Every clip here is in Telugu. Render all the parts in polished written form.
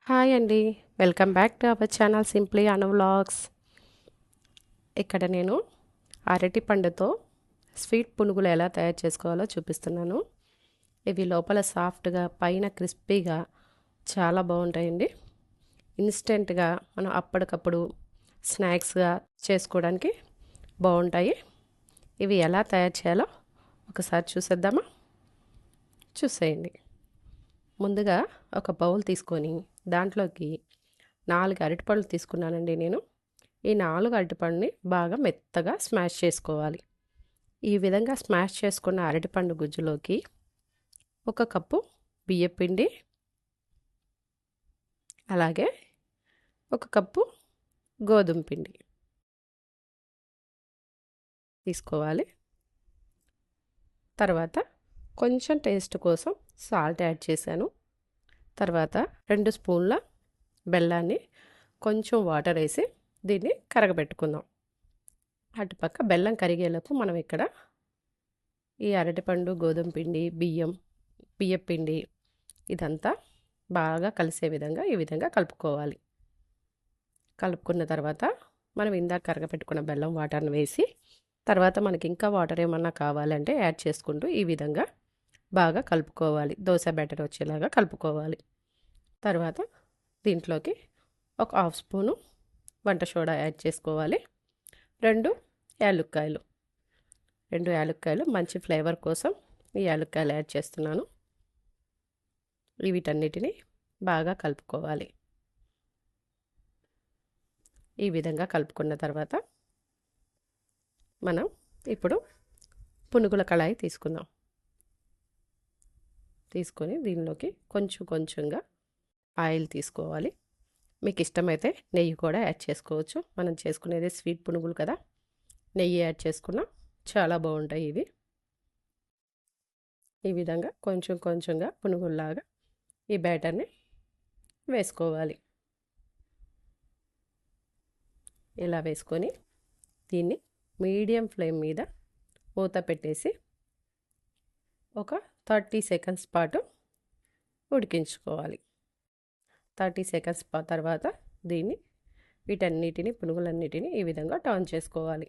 హాయ్ అండి. Welcome back to our channel simply Anu vlogs. ఇక్కడ నేను అరటి పండుతో స్వీట్ పునుగులు ఎలా తయారు చేసుకోవాలో చూపిస్తున్నాను. ఇవి లోపల సాఫ్ట్గా పైన క్రిస్పీగా చాలా బాగుంటాయండి. ఇన్స్టెంట్గా మనం అప్పటికప్పుడు స్నాక్స్గా చేసుకోవడానికి బాగుంటాయి. ఇవి ఎలా తయారు చేయాలో ఒకసారి చూసేద్దామా? చూసేయండి. ముందుగా ఒక బౌల్ తీసుకొని దాంట్లోకి 4 అరటిపళ్ళు తీసుకున్నానండి నేను. ఈ 4 అరటిపండుని బాగా మెత్తగా స్మాష్ చేసుకోవాలి. ఈ విధంగా స్మాష్ చేసుకున్న అరటిపండు గుజ్జులోకి 1 కప్పు బియ్యపిండి, అలాగే 1 కప్పు గోధుమ పిండి తీసుకోవాలి. తర్వాత కొంచెం టేస్ట్ కోసం సాల్ట్ యాడ్ చేశాను. తర్వాత 2 స్పూన్ల బెల్లాన్ని కొంచెం వాటర్ వేసి దీన్ని కరగబెట్టుకుందాం. అటుపక్క బెల్లం కరిగేలోపు మనం ఇక్కడ ఈ అరటిపండు, గోధుమ పిండి, బియ్యపిండి ఇదంతా బాగా కలిసే విధంగా ఈ విధంగా కలుపుకోవాలి. కలుపుకున్న తర్వాత మనం ఇందాక కరగబెట్టుకున్న బెల్లం వాటర్ని వేసి తర్వాత మనకి ఇంకా వాటర్ ఏమన్నా కావాలంటే యాడ్ చేసుకుంటూ ఈ విధంగా బాగా కలుపుకోవాలి. దోశ బ్యాటర్ వచ్చేలాగా కలుపుకోవాలి. తర్వాత దీంట్లోకి ఒక హాఫ్ స్పూను వంట సోడా యాడ్ చేసుకోవాలి. 2 యాలుక్కాయలు మంచి ఫ్లేవర్ కోసం ఈ యాలుక్కాయలు యాడ్ చేస్తున్నాను. వీటన్నిటిని బాగా కలుపుకోవాలి. ఈ విధంగా కలుపుకున్న తర్వాత మనం ఇప్పుడు పునుగుల కళాయి తీసుకొని దీనిలోకి కొంచెంగా ఆయిల్ తీసుకోవాలి. మీకు ఇష్టమైతే నెయ్యి కూడా యాడ్ చేసుకోవచ్చు. మనం చేసుకునేది స్వీట్ పునుగులు కదా, నెయ్యి యాడ్ చేసుకున్నా చాలా బాగుంటాయి ఇవి. ఈ విధంగా కొంచెంగా పునుగుల్లాగా ఈ బ్యాటర్ని వేసుకోవాలి. ఇలా వేసుకొని దీన్ని మీడియం ఫ్లేమ్ మీద మూత పెట్టేసి ఒక 30 సెకండ్స్ పాటు ఉడికించుకోవాలి. 30 సెకండ్స్ తర్వాత వీటన్నిటిని పునుగులన్నిటిని ఈ విధంగా టర్న్ చేసుకోవాలి.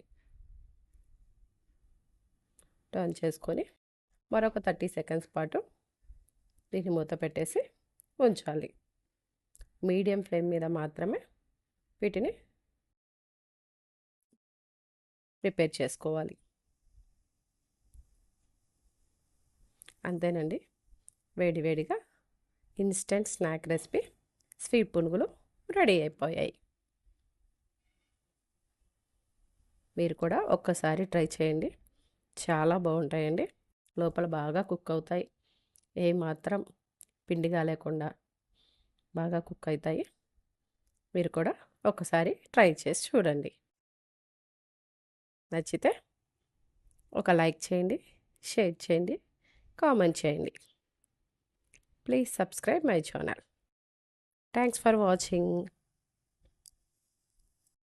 టర్న్ చేసుకొని మరొక 30 సెకండ్స్ పాటు దీన్ని మూత పెట్టేసి ఉంచాలి. మీడియం ఫ్లేమ్ మీద మాత్రమే వీటిని ప్రిపేర్ చేసుకోవాలి. అంతేనండి, వేడివేడిగా ఇన్స్టెంట్ స్నాక్ రెసిపీ స్వీట్ పునుగులు రెడీ అయిపోయాయి. మీరు కూడా ఒక్కసారి ట్రై చేయండి. చాలా బాగుంటాయండి. లోపల బాగా కుక్ అవుతాయి. ఏమాత్రం పిండిగా లేకుండా బాగా కుక్ అవుతాయి. మీరు కూడా ఒకసారి ట్రై చేసి చూడండి. నచ్చితే ఒక లైక్ చేయండి, షేర్ చేయండి, కామెంట్ చేయండి. Please subscribe my channel. Thanks for watching.